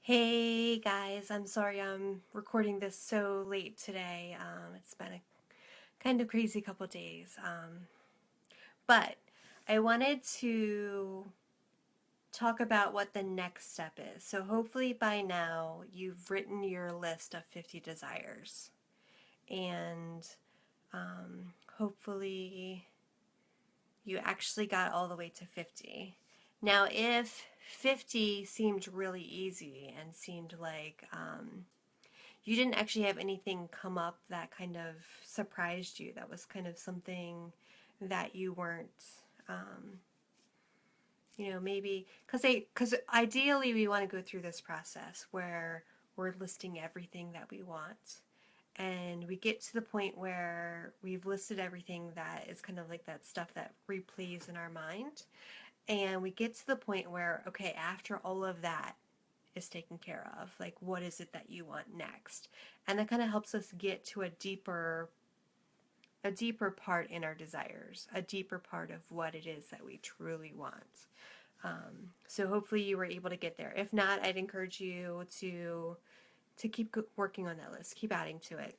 Hey guys, I'm sorry I'm recording this so late today. It's been a kind of crazy couple days. But I wanted to talk about what the next step is. So hopefully by now you've written your list of 50 desires. And hopefully you actually got all the way to 50. Now, if 50 seemed really easy and seemed like you didn't actually have anything come up that kind of surprised you, that was kind of something that you weren't, um, maybe because ideally we want to go through this process where we're listing everything that we want, and we get to the point where we've listed everything that is kind of like that stuff that replays in our mind, and we get to the point where, okay, after all of that is taken care of, like what is it that you want next? And that kind of helps us get to a deeper part in our desires, a deeper part of what it is that we truly want. So hopefully you were able to get there. If not, I'd encourage you to keep working on that list, keep adding to it.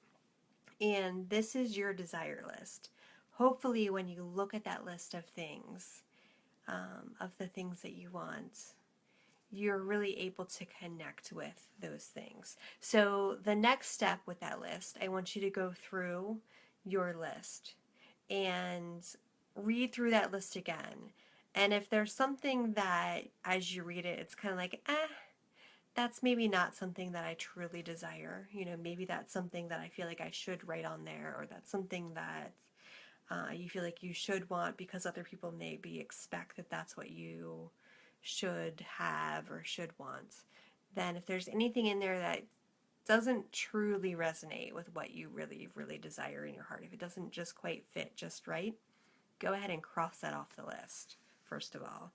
And this is your desire list. Hopefully, when you look at that list of things, of the things that you want, you're really able to connect with those things. So, the next step with that list, I want you to go through your list and read through that list again. And if there's something that, as you read it, it's kind of like, that's maybe not something that I truly desire. Maybe that's something that I feel like I should write on there, or that's something that you feel like you should want because other people maybe expect that that's what you should have or should want. Then, if there's anything in there that doesn't truly resonate with what you really, really desire in your heart, if it doesn't just quite fit just right, go ahead and cross that off the list, first of all.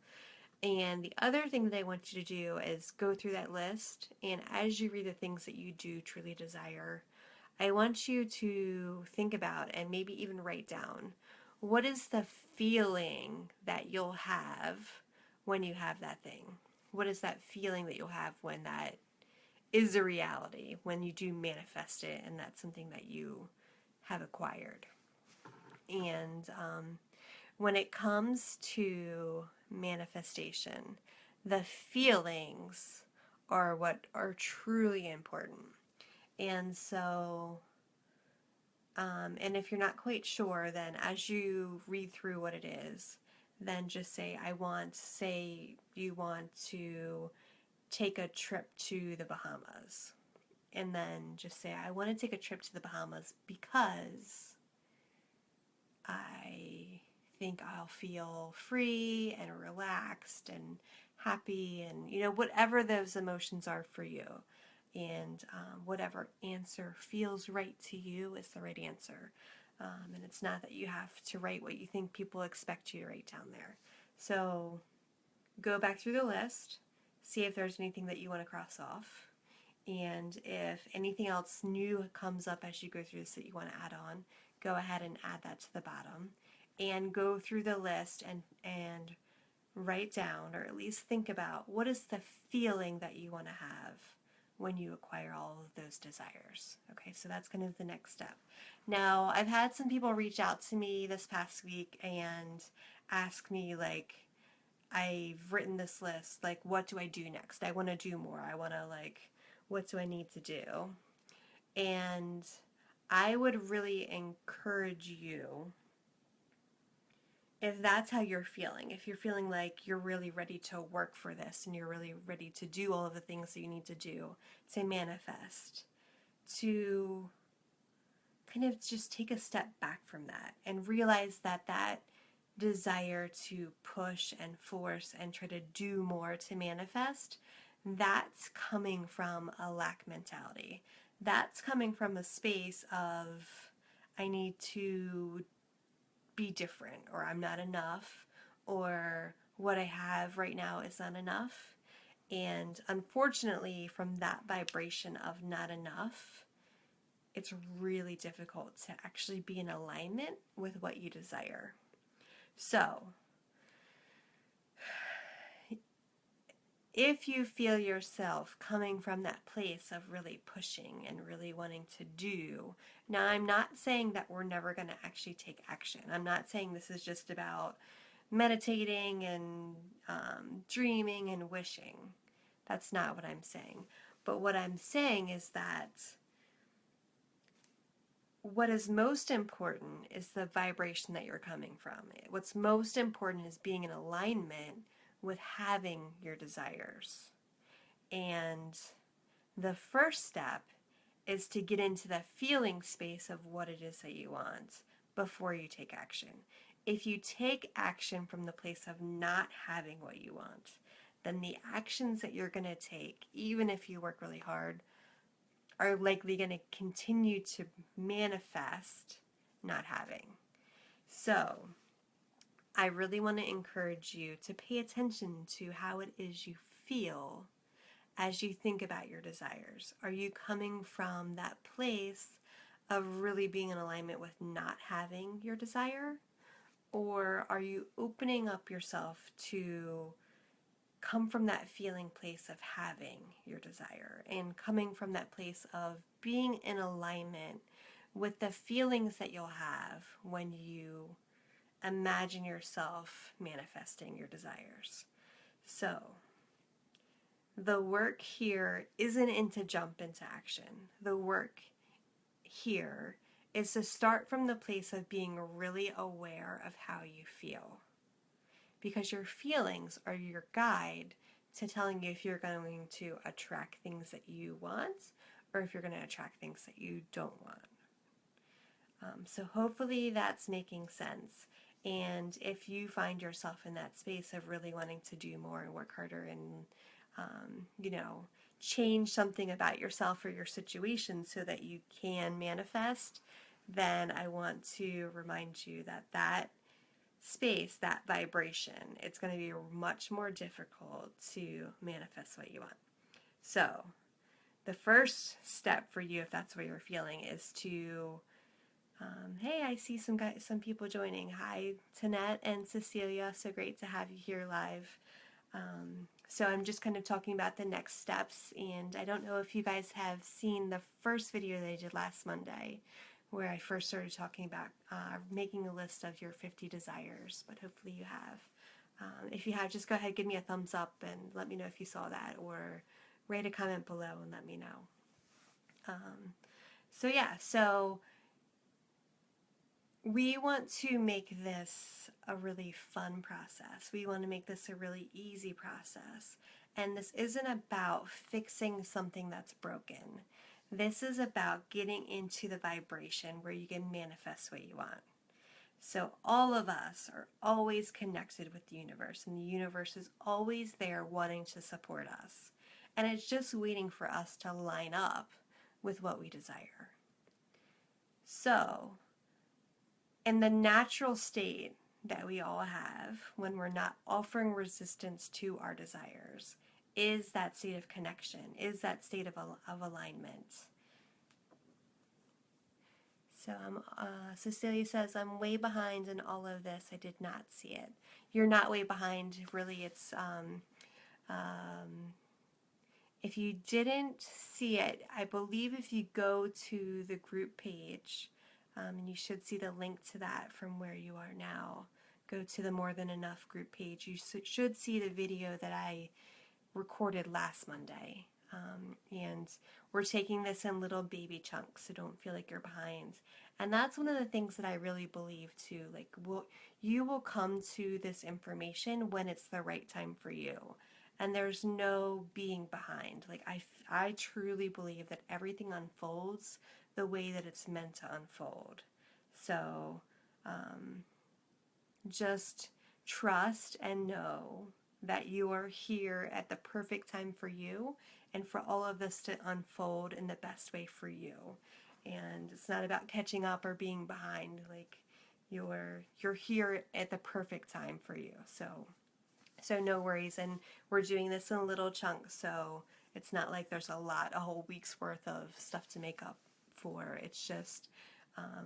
And the other thing that I want you to do is go through that list, and as you read the things that you do truly desire, I want you to think about and maybe even write down, what is the feeling that you'll have when you have that thing? What is that feeling that you'll have when that is a reality, when you do manifest it and that's something that you have acquired? And when it comes to manifestation, the feelings are what are truly important. And so, and if you're not quite sure, then as you read through what it is, then just say, say you want to take a trip to the Bahamas. And then just say, I want to take a trip to the Bahamas because I think I'll feel free and relaxed and happy, and whatever those emotions are for you. And whatever answer feels right to you is the right answer. And it's not that you have to write what you think people expect you to write down there. So go back through the list, see if there's anything that you want to cross off. And if anything else new comes up as you go through this that you want to add on, go ahead and add that to the bottom. And go through the list and write down, or at least think about, what is the feeling that you want to have when you acquire all of those desires. Okay, so that's kind of the next step. Now, I've had some people reach out to me this past week and ask me, like, I've written this list, like, what do I do next? I want to do more. I want to, like, what do I need to do? And I would really encourage you, if that's how you're feeling, if you're feeling like you're really ready to work for this and you're really ready to do all of the things that you need to do to manifest, to kind of just take a step back from that and realize that that desire to push and force and try to do more to manifest, that's coming from a lack mentality. That's coming from a space of, I need to be different, or I'm not enough, or what I have right now is not enough. And unfortunately, from that vibration of not enough, it's really difficult to actually be in alignment with what you desire. So, if you feel yourself coming from that place of really pushing and really wanting to do, now I'm not saying that we're never going to actually take action. I'm not saying this is just about meditating and dreaming and wishing. That's not what I'm saying. But what I'm saying is that what is most important is the vibration that you're coming from. What's most important is being in alignment with having your desires. And the first step is to get into the feeling space of what it is that you want before you take action. If you take action from the place of not having what you want, then the actions that you're going to take, even if you work really hard, are likely going to continue to manifest not having. So, I really want to encourage you to pay attention to how it is you feel as you think about your desires. Are you coming from that place of really being in alignment with not having your desire? Or are you opening up yourself to come from that feeling place of having your desire and coming from that place of being in alignment with the feelings that you'll have when you imagine yourself manifesting your desires? So, the work here isn't to jump into action. The work here is to start from the place of being really aware of how you feel. Because your feelings are your guide to telling you if you're going to attract things that you want or if you're going to attract things that you don't want. So hopefully that's making sense. And if you find yourself in that space of really wanting to do more and work harder and, change something about yourself or your situation so that you can manifest, then I want to remind you that that space, that vibration, it's going to be much more difficult to manifest what you want. So the first step for you, if that's what you're feeling, is to hey, I see some people joining. Hi, Tanette and Cecilia. So great to have you here live. So I'm just kind of talking about the next steps, and I don't know if you guys have seen the first video that I did last Monday, where I first started talking about making a list of your 50 desires, but hopefully you have. If you have, just go ahead, give me a thumbs up and let me know if you saw that, or write a comment below and let me know. So we want to make this a really fun process. We want to make this a really easy process. And this isn't about fixing something that's broken. This is about getting into the vibration where you can manifest what you want. So all of us are always connected with the universe, and the universe is always there wanting to support us. And it's just waiting for us to line up with what we desire. So, in the natural state that we all have when we're not offering resistance to our desires is that state of connection, is that state of alignment. So Cecilia says, I'm way behind in all of this. I did not see it. You're not way behind. Really, it's if you didn't see it, I believe if you go to the group page, and you should see the link to that from where you are now. Go to the More Than Enough group page. You should see the video that I recorded last Monday. And we're taking this in little baby chunks, so don't feel like you're behind. And that's one of the things that I really believe too. Like, you will come to this information when it's the right time for you. And there's no being behind. Like, I truly believe that everything unfolds the way that it's meant to unfold. So just trust and know that you are here at the perfect time for you and for all of this to unfold in the best way for you. And it's not about catching up or being behind. Like, you're here at the perfect time for you. So no worries. And we're doing this in little chunks, so it's not like there's a whole week's worth of stuff to make up for. It's just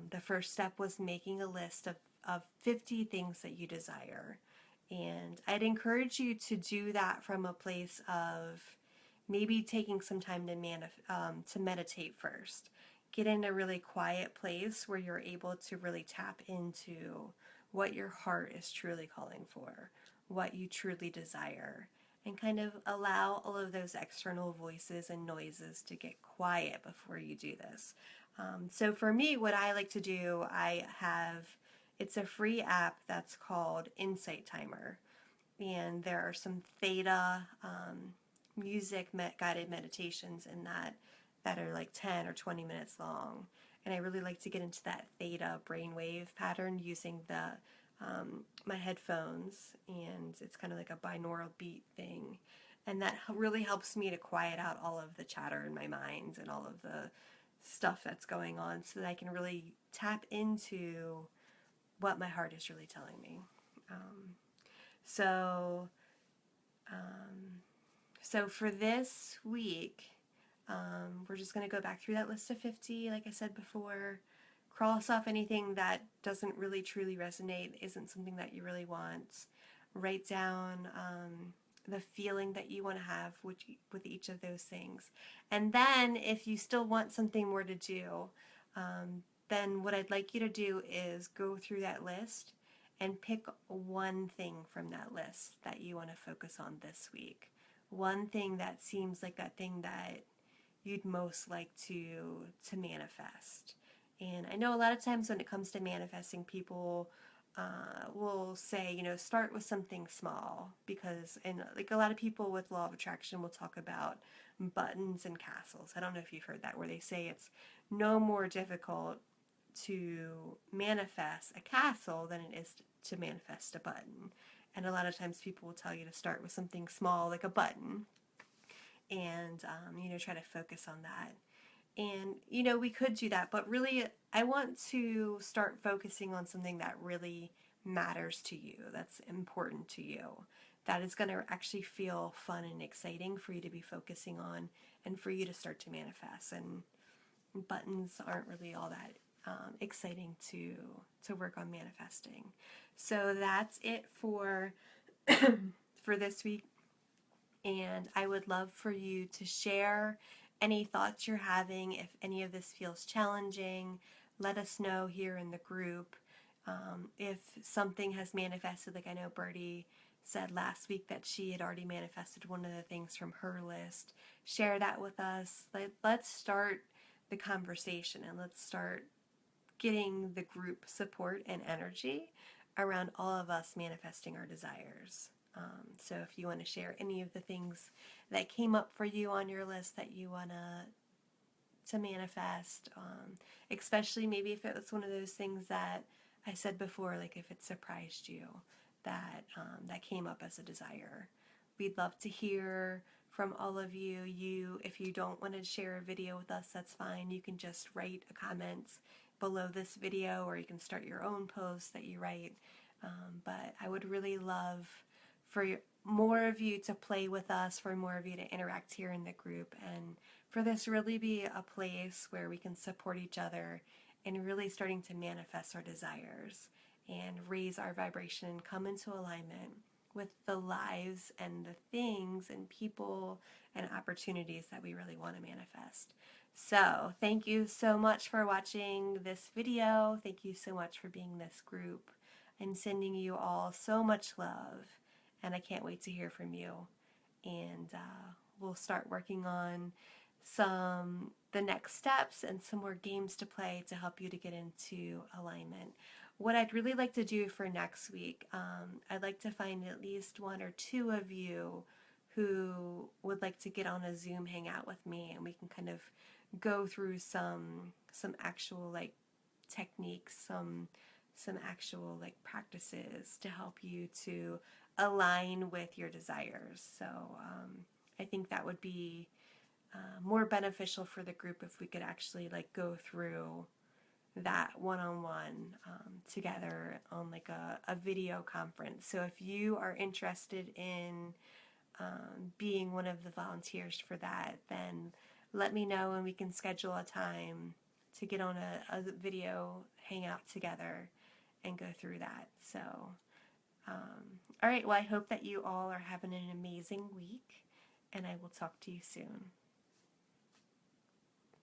the first step was making a list of 50 things that you desire. And I'd encourage you to do that from a place of maybe taking some time to meditate first. Get in a really quiet place where you're able to really tap into what your heart is truly calling for, what you truly desire, and kind of allow all of those external voices and noises to get quiet before you do this. So for me, what I like to do, it's a free app that's called Insight Timer. And there are some theta guided meditations in that are like 10 or 20 minutes long. And I really like to get into that theta brainwave pattern using my headphones, and it's kind of like a binaural beat thing. And that really helps me to quiet out all of the chatter in my mind and all of the stuff that's going on so that I can really tap into what my heart is really telling me. Um, so, um, so for this week, we're just going to go back through that list of 50, like I said before. Cross off anything that doesn't really truly resonate, isn't something that you really want. Write down the feeling that you want to have with each of those things. And then if you still want something more to do, then what I'd like you to do is go through that list and pick one thing from that list that you want to focus on this week. One thing that seems like that thing that you'd most like to manifest. And I know a lot of times when it comes to manifesting, people will say, start with something small, because, and like a lot of people with law of attraction will talk about buttons and castles. I don't know if you've heard that, where they say it's no more difficult to manifest a castle than it is to manifest a button. And a lot of times people will tell you to start with something small like a button, and try to focus on that. And we could do that, but really I want to start focusing on something that really matters to you, that's important to you, that is going to actually feel fun and exciting for you to be focusing on and for you to start to manifest. And buttons aren't really all that exciting to work on manifesting. So that's it for for this week. And I would love for you to share any thoughts you're having. If any of this feels challenging, let us know here in the group. If something has manifested, like I know Birdie said last week that she had already manifested one of the things from her list, share that with us. Let's start the conversation, and let's start getting the group support and energy around all of us manifesting our desires. So if you want to share any of the things that came up for you on your list that you want to manifest, especially maybe if it was one of those things that I said before, like if it surprised you that came up as a desire. We'd love to hear from all of you. If you don't want to share a video with us, that's fine. You can just write a comment below this video, or you can start your own post that you write. But I would really love for more of you to play with us, for more of you to interact here in the group, and for this really be a place where we can support each other and really starting to manifest our desires and raise our vibration and come into alignment with the lives and the things and people and opportunities that we really want to manifest. So thank you so much for watching this video. Thank you so much for being this group. I'm sending you all so much love, and I can't wait to hear from you. And we'll start working on the next steps and some more games to play to help you to get into alignment. What I'd really like to do for next week, I'd like to find at least one or two of you who would like to get on a Zoom hangout with me, and we can kind of go through some actual like techniques, some actual like practices to help you to align with your desires. So I think that would be more beneficial for the group if we could actually like go through that one-on-one together on like a video conference. So if you are interested in being one of the volunteers for that, then let me know and we can schedule a time to get on a video hangout together and go through that. So All right, well, I hope that you all are having an amazing week, and I will talk to you soon.